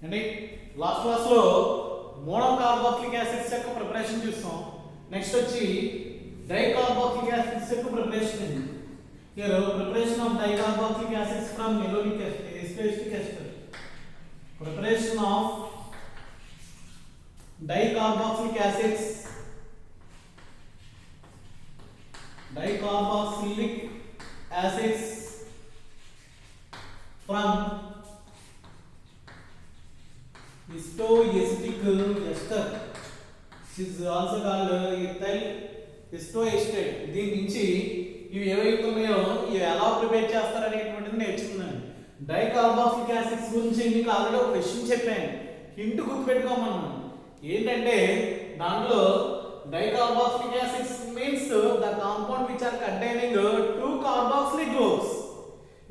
అంటే లాస్ట్ క్లాస్లో మోనోకార్బాక్సిలిక్ యాసిడ్స్ యొక్క ప్రిపరేషన్ చూస్తాం. నెక్స్ట్ వచ్చి డైకార్బాక్సిలిక్ యాసిడ్స్ యొక్క preparation. Here preparation of dicarboxylic acids from malonic acetic ester. Preparation of dicarboxylic acids from histoacetic ester. This is also called ethyl histoacetate. దీని నుంచి ఇవి ఏవైతే ఉన్నాయో ఇవి ఎలా ప్రిపేర్ చేస్తారనేటువంటిది నేర్చుకున్నాను. డైకార్బాక్సిలిక్ యాసిడ్స్ గురించి మీకు ఆల్రెడీ ఒక క్వశ్చన్ చెప్పాను, హింట్ గుర్తుపెట్టుకోమన్నాను. ఏంటంటే దాంట్లో dicarboxylic acids means the compound which are containing two carboxylic groups.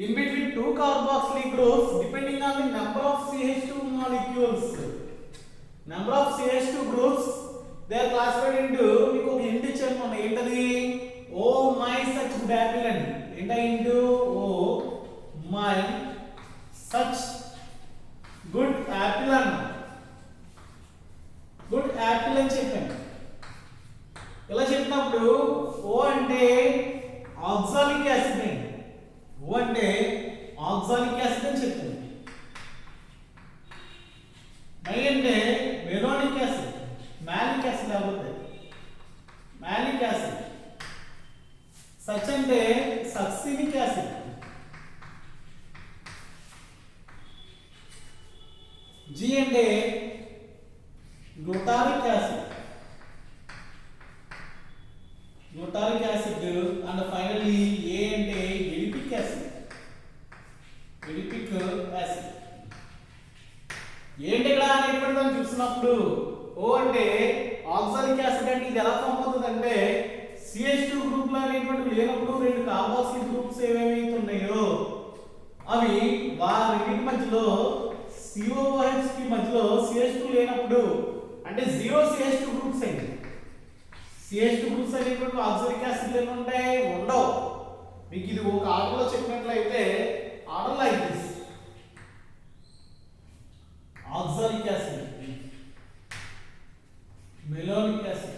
In between two carboxylic groups, depending on the number of CH2 molecules, number of CH2 groups, they are classified into మీకు ఒక hint ఇచ్చాను మనం. ఏంటది? Oh my such good apple అని. ఏంట into oh my such good apple అన్న. Good apple అని చెప్పాను. ఇలా చెప్పినప్పుడు ఓ అంటే ఆక్సాలిక్ యాసిడ్ అండి. ఓ అంటే ఆక్సాలిక్ యాసిడ్ అని చెప్పాను. మై అంటే మెలోనిక్ యాసిడ్, మ్యాలిక్ యాసిడ్ అవుతుంది, మ్యాలిక్ యాసిడ్. సచ్ అంటే సక్సినిక్ యాసిడ్. జి అంటే గ్లూటారిక్ యాసిడ్, గ్లూటారిక్ యాసిడ్. అండ్ ఫైనల్లీ ఏ అంటే ఎడిపిక్ యాసిడ్, ఎడిపిక్ యాసిడ్. ఏంటి ఇక్కడ అనేటువంటి దాన్ని చూసినప్పుడు ఓ అంటే ఆక్సాలిక్ యాసిడ్ అంటే ఇది ఎలా ఫామ్ అవుతుంది అంటే CH2 గ్రూప్ లో అనేటువంటి లేనప్పుడు రెండు కార్బాక్సిలిక్ గ్రూప్స్ ఏవేవైతే ఉన్నాయో అవి వారి మధ్యలో COOH కి మధ్యలో CH2 లేనప్పుడు అంటే 0 CH2 గ్రూప్స్ అయ్యి CH2 గ్రూప్స్ అనేటువంటి ఆక్సాలిక్ యాసిడ్ ఏమి ఉంటాయి? ఉండవు. మీకు ఇది ఒక ఆర్డర్లో చెప్పినట్లయితే order like this: oxalic acid, malonic acid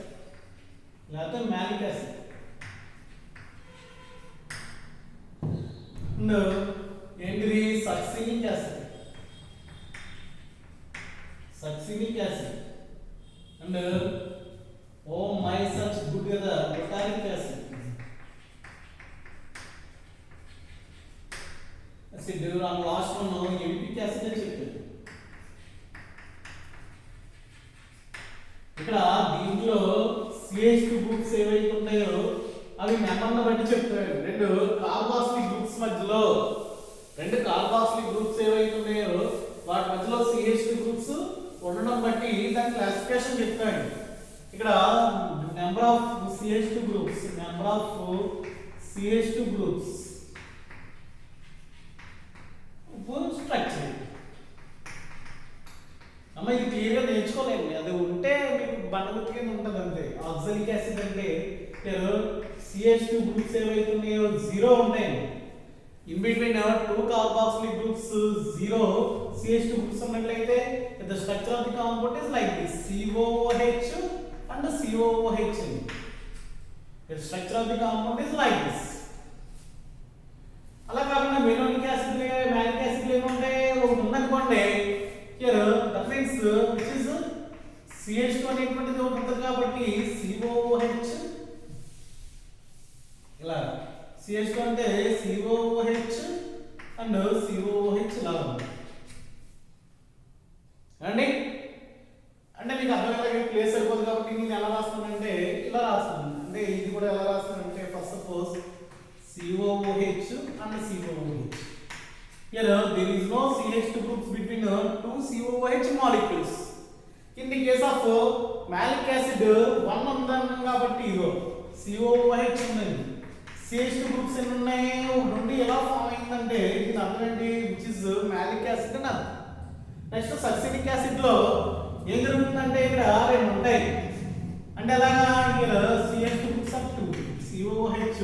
లేకపోతే మ్యాలిక్ యాసిడ్. అండ్ ఏంటిది? Succinic acid, succinic acid. And oh my such good కదా glutaric acid. Acid and last one adipic acid అని చెప్పారు. ఇక్కడ దీంట్లో CH2 గ్రూప్స్ ఏవైతే ఉన్నాయో అవి నెంబర్ను బట్టి చెప్తారు. రెండు కార్బాక్సిలిక్ గ్రూప్స్ మధ్యలో, రెండు కార్బాక్సిలిక్ గ్రూప్స్ ఏవైతే ఉన్నాయో వాటి మధ్యలో CH2 గ్రూప్స్ ఉండడం బట్టి దాని క్లాసిఫికేషన్ చెప్తాడు. ఇక్కడ number of CH2 groups, number of CH2 groups, structure. అమ్మ ఇది క్లియర్గా నేర్చుకోలేండి, అది ఉంటే మీకు బండగుర్తు కింద ఉంటుంది అంతే. ఆక్సాలిక్ యాసిడ్ అంటే CH2 గ్రూప్స్ ఏవైతే ఉన్నాయో 0 ఉంటాయండి. In between two carboxylic groups 0 CH2 groups ఉన్నట్లయితే the structure of the compound is like this: COOH and COOH. The structure of the compound is like this. అలా కాకుండా మెలోనిక్ యాసిడ్, మ్యాలిక్ యాసిడ్ ఏముంటాయి? ఒకటి ఉందనుకోండి, here that means which is CH2 అనేటువంటిది ఒకటి ఉంటుంది కాబట్టి COOH. ఇలా CH2 అంటే COOH అండ్ COOH ఇలా ఉంది అండి. అంటే మీకు అర్థమయ్యేలాగా ప్లేస్ అయిపోతుంది కాబట్టి నేను ఎలా రాస్తానంటే ఇలా రాస్తాను. అంటే ఇది కూడా ఎలా రాస్తానంటే first suppose COOH and COOH. Here there is no CH2 groups between two COOH molecules. In the case of malic acid, one ఉందన్నాం కాబట్టి ఇదో COOH ఉన్నది. CH2 గ్రూప్స్ ఎన్ని ఉన్నాయి? ఒకటి ఎలా ఫామ్ అయిందంటే దీని అర్థం ఏంటి? విచ్ ఇస్ మ్యాలిక్ యాసిడ్ అని అర్థం. నెక్స్ట్ సక్సినిక్ యాసిడ్ లో ఏం జరుగుతుందంటే ఇక్కడ రెండు ఉంటాయి. అంటే అలాగా ఇక్కడ CH2 groups of 2 COOH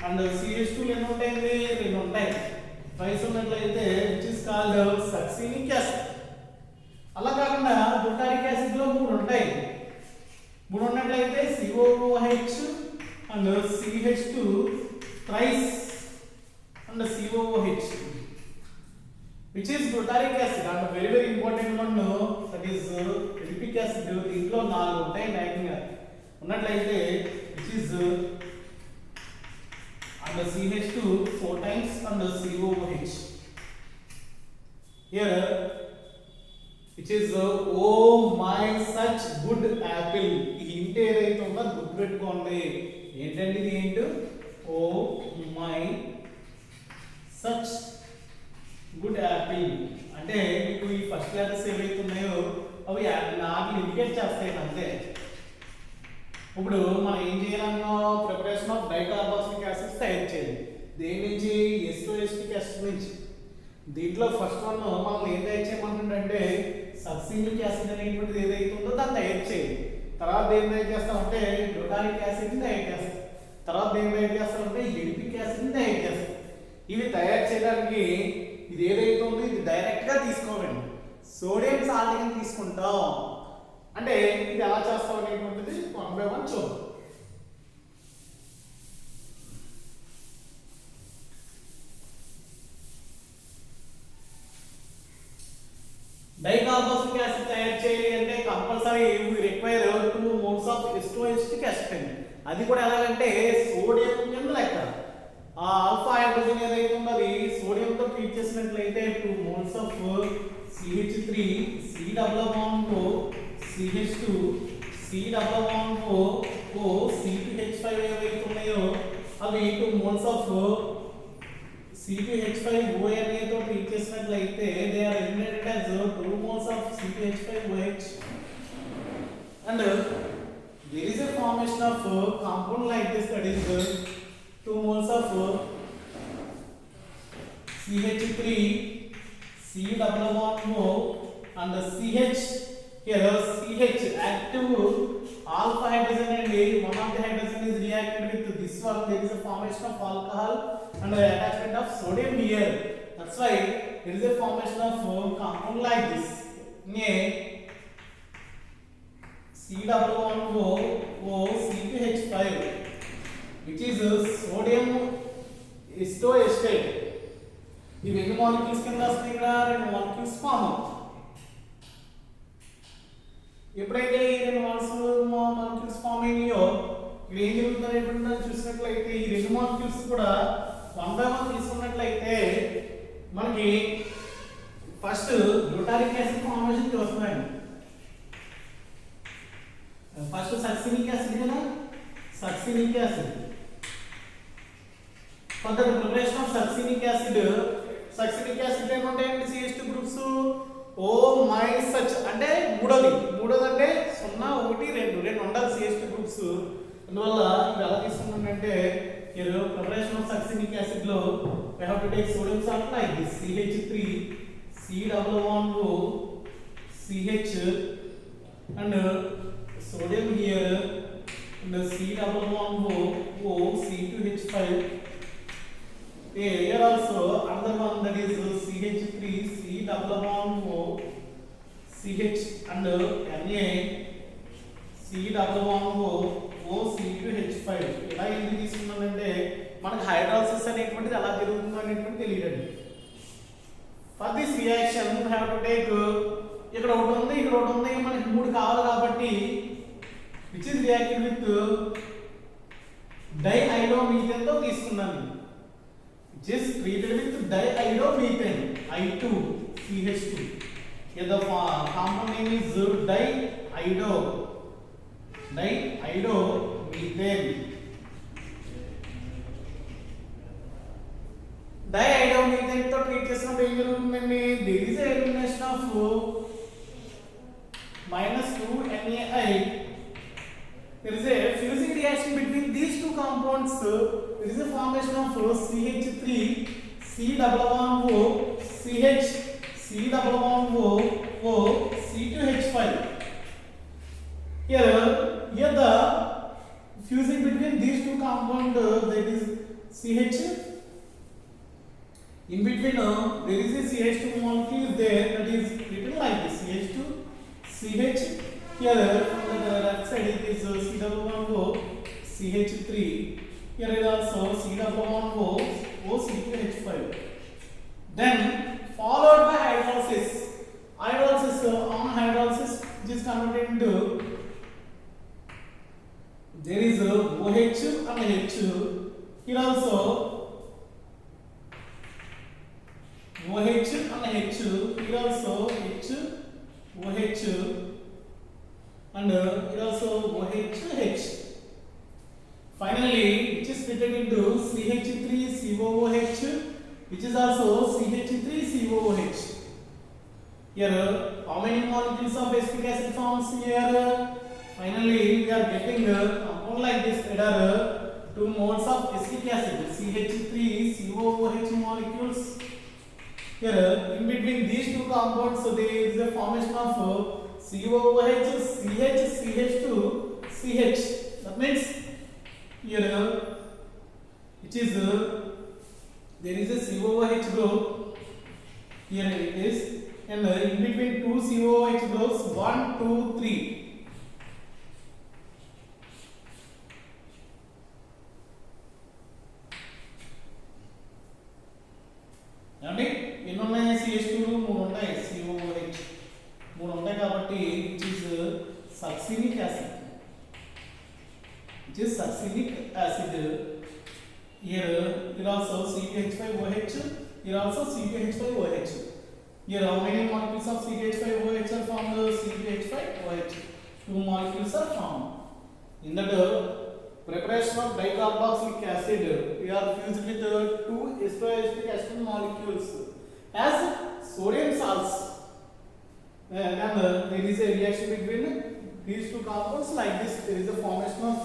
and CH2 ఎన్ని ఉంటాయండి? రెండు ఉంటాయి. ట్రైస్ ఉన్నట్లయితే which is called succinic acid. అలా కాకుండా గ్లూటారిక్ యాసిడ్ లో మూడు ఉంటాయి. మూడు ఉన్నట్లయితే COOH and CH2 thrice and COOH, which is glutaric acid, and very important one that is uric acid. దీంట్లో నాలుగు ఉంటాయి మ్యాగ్నీగా ఉన్నట్లయితే which is and CH2 4 times and COOH. Here which is oh my such good apple. ఈ hint ఏదైతే ఉందో గుర్తుపెట్టుకోండి. ఏంటంటే ఇది hint oh my such good apple అంటే మీకు ఈ ఫస్ట్ లెటర్స్ ఏవైతే ఉన్నాయో అవి నాకు ఇండికేట్ చేస్తాయి అంతే. ఇప్పుడు మనం ఏం చేయాలన్నా ప్రిపరేషన్ ఆఫ్ డైకార్బాక్సిలిక్ యాసిడ్స్ తయారు చేయాలి. దేని నుంచి? ఎస్టోఎస్టిక్ యాసిడ్ నుంచి. దీంట్లో ఫస్ట్ వన్ మనం ఏం తయారు చేయమంటుంటే సక్సినిక్ యాసిడ్ అనేటువంటిది ఏదైతే ఉందో దాన్ని తయారు చేయాలి. తర్వాత ఏం తయారు చేస్తామంటే గ్లూటారిక్ యాసిడ్ని తయారు చేస్తాం. తర్వాత ఏం తయారు చేస్తామంటే యురిక్ యాసిడ్ని తయారు చేస్తాం. ఇవి తయారు చేయడానికి ఇది ఏదైతే ఉందో ఇది డైరెక్ట్గా తీసుకోవండి. సోడియం సాల్ట్ తీసుకుంటాం. అంటే ఇది ఎలా చేస్తాం అనేటువంటిది 1 by 1 చూద్దాం. డైకార్బాక్సిలిక్ యాసిడ్ తయారు చేయాలి అంటే compulsory require 2 moles of acetoacetic acid. అది కూడా ఎలాగంటే సోడియం కింద లెక్క. ఆ ఆల్ఫా హైడ్రోజన్ ఏదైతే ఉందో అది సోడియంతో ట్రీట్ చేసినట్లయితే 2 moles of CH3 C double bond CH2 C double bond O C2H5 ఏవైతే ఉన్నాయో అవి 2 moles ఆఫ్ C2H5ONA తో ట్రీట్ చేసినట్లయితే they are eliminated as 2 moles of C2H5OH, and there is a formation of compound like this, that is 2 moles of CH3 C double bond O and CH. Here CH active alpha hydrogen, and one of the hydrogen is reacted with this one. There is a formation of alcohol and the attachment of sodium here. That's why there is a formation of compound like this. C double bond O C2H5, which is sodium estoestate. ఇవి ఎన్ని molecules కింద వస్తాయి? ఇక్కడ 2 molecules form అవుతాయి. ఎప్పుడైతే ఈ 2 molecules form అయ్యాయో ఇక్కడ ఏం జరుగుతుందనేటువంటి చూసినట్లయితే ఈ 2 మాలిక్యూల్స్ కూడా 1 by 1 తీసుకున్నట్లయితే మనకి ఫస్ట్ గ్లూటారిక్ యాసిడ్ ఫార్మేషన్ వస్తున్నాయండి. ఫస్ట్ సక్సినిక్ యాసిడ్ కదా, succinic acid. For the preparation of succinic acid ఏమంటాయండి? CH2 groups oh my such అంటే మూడోది అంటే 0 1 2 ఉండాలి CH2 గ్రూప్స్. అందువల్ల ఇది ఎలా తీసుకుంటామంటే here preparation of succinic acid లో we have to take sodium salt like this CH3 C double bond O CH and sodium here and C double bond O C2H5. Here also another one, that is CH3 C double bond O CH and Na C double bond O C2H5. ఇలా ఎందుకు తీసుకున్నానంటే మనకు hydrolysis అనేటువంటిది ఎలా జరుగుతుందో అనేటువంటి తెలియదండి. For this reaction we have to take ఇక్కడ ఒకటి ఉంది మనకి 3 కావాలి కాబట్టి which is reacted with diiodomethane తో తీసుకున్నాను. Just treated with diiodomethane I2CH2. Here the compound name is diiodomethane. Diiodomethane తో ట్రీట్ చేసినప్పుడు ఏం జరుగుతుందండి? there is a elimination of -2 NaI. There is a fusing reaction between these two compounds. There is a formation of CH3 C double bond O CH C double bond O C2H5. Here the fusing between these two compounds, that is CH. In between there is a CH2 molecule there, that is written like this CH2 CH. Here from the left side it is C-double-bond-O, CH3. Here it is also C-double-bond-O, OCH5. Then followed by hydrolysis. Hydrolysis, on hydrolysis which is converted into, there is OH and H. Here also OH and H. Here also H, OH, and here also OH, H. Finally, which is split into CH3COOH, which is also CH3COOH. Here, how many molecules of acetic acid forms here? Finally, we are getting a compound like this. There are 2 modes of acetic acid, CH3COOH molecules. Here, in between these 2 compounds, so there is a formation of COOH, CH, CH2, CH. That means here it is there is a COOH group. Here it is, and in between 2 COOH groups, 1, 2, 3. అంటే ఎన్ని ఉన్నాయి CH2 లు 3 ఉన్నాయి, COOH 3 ఉంటాయి కాబట్టి which is succinic acid. Which is succinic acid. Here also CH5OH, here also CH5OH. Here how many molecules of CH5OH are formed? CH5OH 2 molecules are formed. In that preparation of dicarboxylic acid, we are fused with 2 esteroic acid molecules as sodium salts. And there is a reaction between these 2 compounds like this. There is a formation of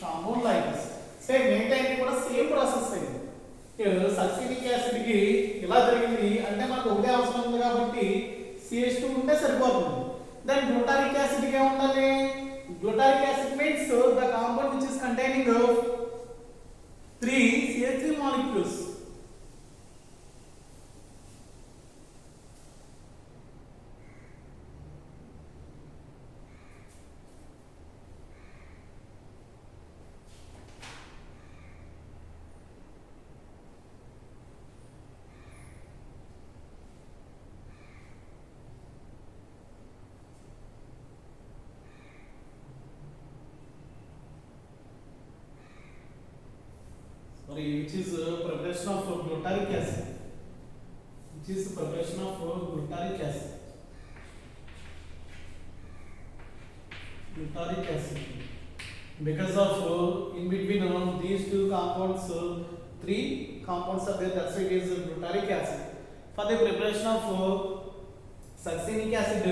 compound like this. Same maintain kuda same process అయింది. Sulphuric acid కి ఇలా జరిగింది అంటే మనకు ఒకటే అవసరం ఉంది కాబట్టి CH2 ఉంటే సరిపోతుంది. దెన్ గ్లూటారిక్ యాసిడ్ కి ఏముండాలి? Glutaric acid means the compound which is containing of 3 CH3 molecules. Which is preparation of glutaric acid. Which is preparation of glutaric acid. Glutaric acid. Because of in between these 2 compounds, 3 compounds are there. That's why it is glutaric acid. For the preparation of succinic acid,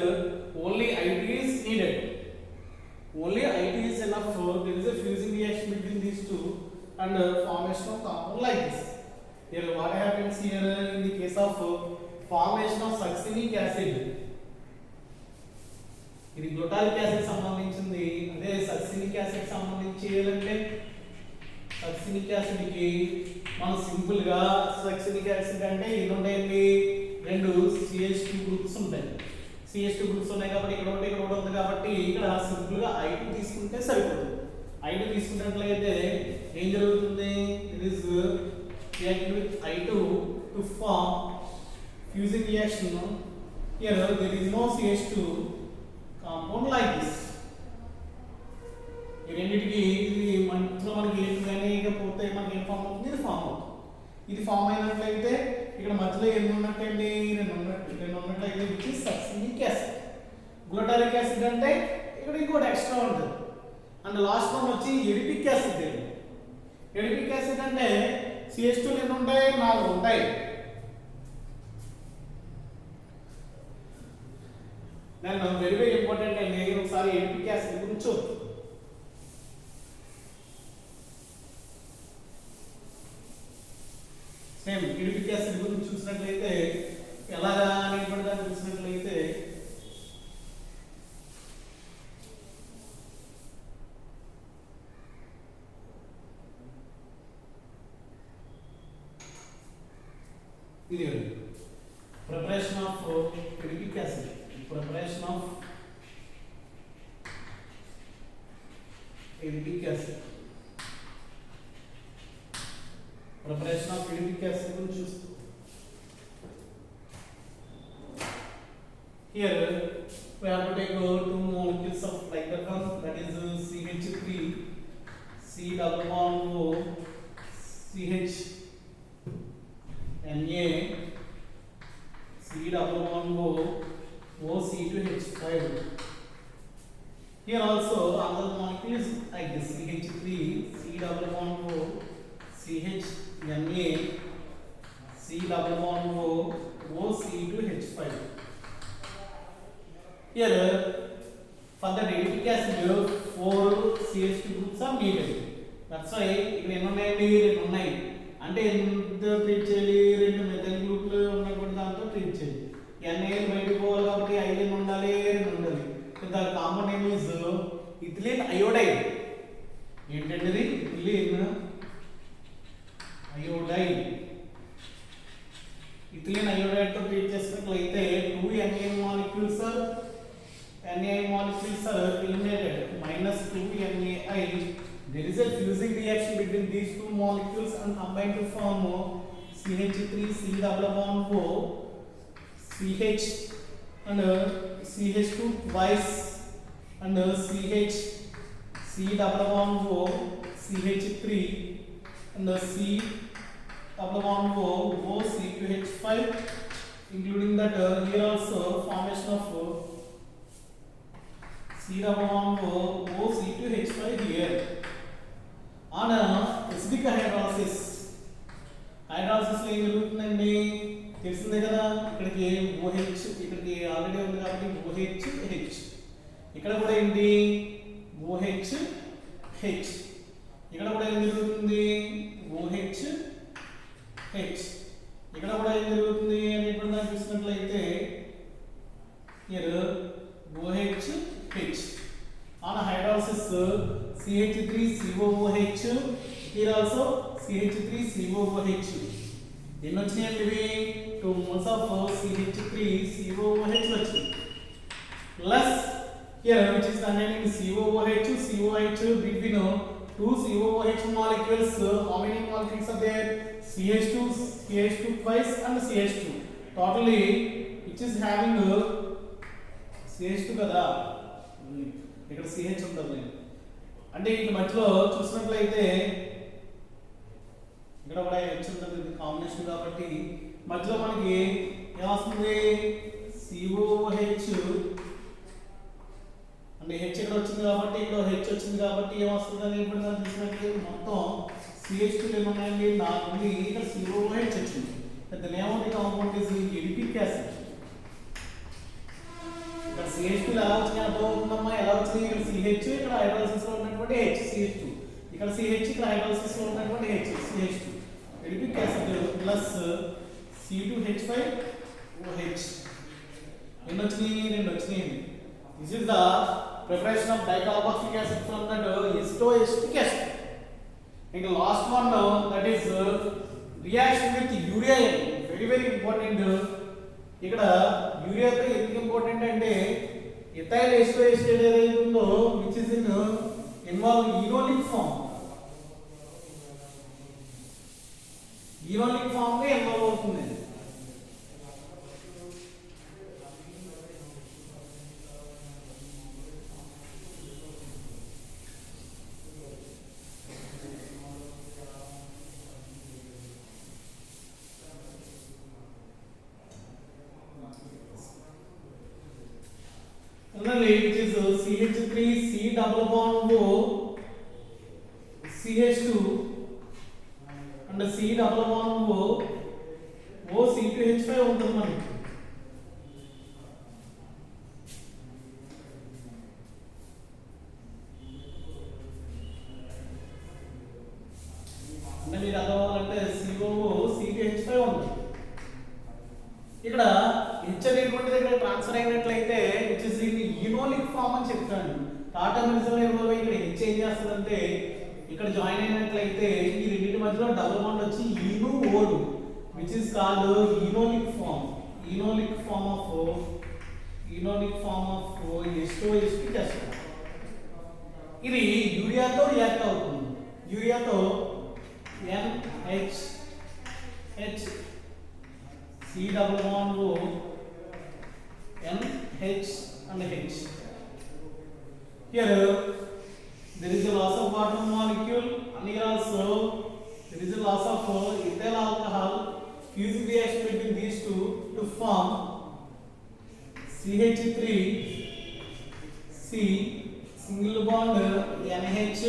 only IT is needed. Only IT is enough. There is a fusing reaction between these 2. And formation of compound like this. Here what happens here in the case of formation of succinic acid, ఇది గ్లూటారిక్ acid సంబంధించింది. అదే succinic acid సంబంధించి చేయాలంటే succinic acid కి మనం simple గా succinic acid అంటే ఎన్ని ఉంటాయండి? 2 CH2 గ్రూప్స్ ఉంటాయి. CH2 గ్రూప్స్ ఉన్నాయి కాబట్టి ఇక్కడ ఒకటి ఇక్కడ ఉంది కాబట్టి ఇక్కడ సింపుల్ గా I2 తీసుకుంటే సరిపోతుంది. I2 తీసుకున్నట్లయితే ఏం జరుగుతుంది? It is reacting with I2 to form fusing reaction. Here there is no CH2 compound like this. ఈ రెండిటికి ఇది మనకి ఏంటంటే ఇకపోతే మనకి ఏం ఫామ్ అవుతుంది? ఇది ఫామ్ అవుతుంది. ఇది ఫామ్ అయినట్లయితే ఇక్కడ మధ్యలో ఎన్ని ఉన్నట్టండి? 2 ఉన్నట్లయితే which is succinic acid. Glutaric acid అంటే ఇక్కడ ఇంకోటి ఎక్స్ట్రా ఉంటుంది. అండ్ లాస్ట్ వన్ వచ్చి ఎడిపిక్ యాసిడ్. ఎడిపిక్ యాసిడ్ అంటే CH2 ఎన్ని ఉంటాయి? 4 ఉంటాయి. నేను వెరీ వెరీ ఇంపార్టెంట్ అండి. ఒకసారి ఎడిపిక్ యాసిడ్ గురించి సేమ్ ఎడిపిక్ యాసిడ్ గురించి చూసినట్లయితే ఎలాగా అనేటువంటి దాన్ని చూసినట్లయితే preparation of edepic acid. Preparation of Adipic acid. Preparation of adipic acid will choose. Here we have to take two molecules of dicarbon, that is CH3, C double bond O, CH, Na, C double bond O, OC2H5. Here also another molecule is like this, CH3, C double bond O, CH, Na, C double bond O, OC2H5. Here for the adipic acid 4 CH2 groups are needed. That's why ఇక్కడ ఎన్ని ఉన్నాయండి, రెండు ఉన్నాయి. అంటే ఎంత treat చేయాలి, రెండు methyl గ్రూపులు ఉన్నటువంటి దాంతో ట్రీట్ చేయాలి. Na బయటకు పోవాలి కాబట్టి ఐలిన్ ఉండాలి, రెండు ఉండాలి. The compound name is ethylene iodide. ఏంటంటే ఇథిలీన్ అయోడైడ్. ఇథిలీన్ అయోడైడ్ తో ట్రీట్ చేసినట్లయితే 2 Na molecules are eliminated, minus 2 NaI. There is a fusing reaction between these two molecules and combine to form CH3 C double bond O, CH and CH2 twice and CH C double bond O, CH3 and C double bond O, OC2H5, including that here also formation of C double bond O, OC2H5 here. On acidic hydrolysis లో ఏం జరుగుతుందండి తెలిసిందే కదా, ఇక్కడికి OH, ఇక్కడికి already ఉంది కాబట్టి OH, ఇక్కడ కూడా ఏంటి OH, ఇక్కడ కూడా ఏం జరుగుతుంది OH, ఇక్కడ కూడా ఏం జరుగుతుంది అనేటువంటి దాన్ని చూసినట్లయితే here OH, on hydrolysis CH3COOH, here also CH3COOH. ఎన్ని వచ్చినాయండి ఇవి 2 moles of CH3COOH వచ్చింది. Plus here which is containing COOH between two COOH molecules. How many molecules are there? CH2 twice and CH2. Totally which is having CH2 కదా, ఇక్కడ CH ఉంటుంది. అంటే ఈ మధ్యలో చూసినట్లయితే ఇక్కడ కూడా H ఉంటుంది, ఇది కాంబినేషన్ కాబట్టి మధ్యలో మనకి ఏమొస్తుంది COOH అంటే H ఇక్కడ వచ్చింది కాబట్టి ఇక్కడ H వచ్చింది కాబట్టి ఏమొస్తుంది అని ఇప్పుడు మనం చూసినట్లయితే మొత్తం CH2 ఏమన్నాయండి 4 ఉంది, ఇక్కడ COOH వచ్చింది. The name of the compound is adipic acid. ఇక్కడ CH2 ఎలా వచ్చింది అర్థమవుతుందమ్మా, ఎలా వచ్చింది ఇక్కడ CH, ఇక్కడ హైడ్రోలిసిస్ లో ఉన్నటువంటి H CH2, ఇక్కడ CH, ఇక్కడ హైడ్రోలిసిస్ లో ఉన్నటువంటి H CH2. Adipic acid plus C2H5OH. ఎన్ని వచ్చినాయి, రెండు వచ్చినాయి. This is the preparation of dicarboxylic acid from that acetoacetic acid. ఇంకా last one that is reaction with urea. Very very important. ఇక్కడ యూరియాతో ఎందుకు ఇంపార్టెంట్ అంటే ఇథైల్ ఎస్టోఎస్టేట్ ఏదైతే ఉందో which is in involve enolic form, enolic form గా involve అవుతుంది. Which is CH3 C double bond O, CH2 and C double bond O, OC2H5 ఉంటుంది మనకి. అంటే మీరు అదవాలంటే COO C2H5 ఉంది. ఇక్కడ H అనేటువంటిది ఇక్కడ ట్రాన్స్ఫర్ అయినట్లయితే విచ్ ఇస్ ఇన్ ఈనోలిక్ ఫామ్ అని చెప్తాను. టాటమిజం లో ఇక్కడ H ఏం చేస్తుందంటే ఇక్కడ జాయిన్ అయినట్లయితే ఈ రెండింటి మధ్యలో డబుల్ బాండ్ వచ్చి ఈను ఓడు which is called enolic form. Enolic form of acetoacetic acid. ఇది యూరియాతో రియాక్ట్ అవుతుంది. యూరియాతో NH C double bond O NH and H. Here there is a loss of water molecule, and here also there is a loss of ethyl alcohol. Fusing reaction between these two to form CH3 C single bond NH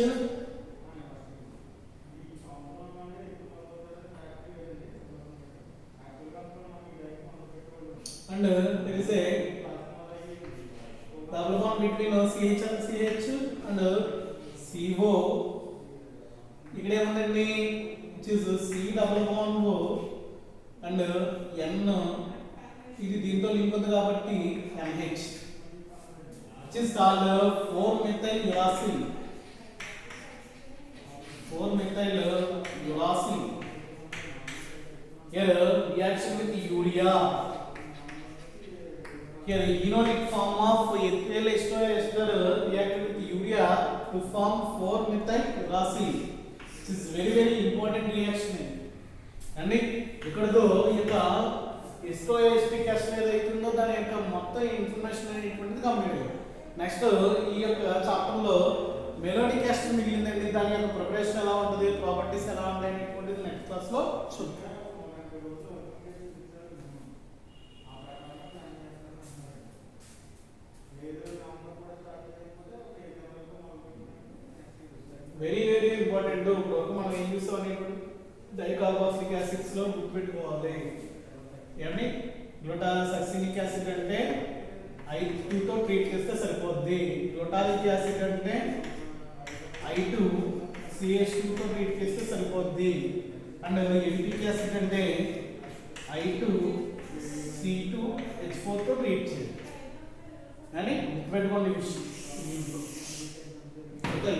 and there is a double bond between CH and CH and CO. ఇక్కడ ఏముందండి, which is C double bond O and N, ఇది దీంతో link ఉంది కాబట్టి NH, which is called 4-methyl uracil. 4-methyl uracil. Here reaction with urea. Here enolic form of ethyl ester reacted with urea to form 4-methyl uracil. This is very important reaction. అండి ఇక్కడతో ఈ యొక్క ఎస్టోఎస్టిక్ acid ఏదైతుందో దాని యొక్క మొత్తం information అనేటువంటిది complete అయ్యింది. నెక్స్ట్ ఈ యొక్క చాప్టర్ లో మెలోడిక్ యాసిడ్ మిగిలిందండి. దాని యొక్క ప్రిపరేషన్ ఎలా ఉంటుంది, ప్రాపర్టీస్ ఎలా ఉంటాయి అనేటువంటిది నెక్స్ట్ క్లాస్ లో చూద్దాం. Very important. ఇప్పుడు మనం ఏం చూస్తాం అనేటువంటి డైకార్బాక్సిలిక్ యాసిడ్స్ లో గుర్తుపెట్టుకోవాలి. ఏమండి గ్లూటాసక్సినిక్ యాసిడ్ అంటే I2 తో ట్రీట్ చేస్తే సరిపోద్ది. గ్లూటాలిక్ యాసిడ్ అంటే I2 CH2 తో ట్రీట్ చేస్తే సరిపోద్ది. అండ్ ఎడిపిక్ యాసిడ్ అంటే I2 C2 H4 తో ట్రీట్ చేయాలి అని గుర్తుపెట్టుకోండి విషయం. ఓకే.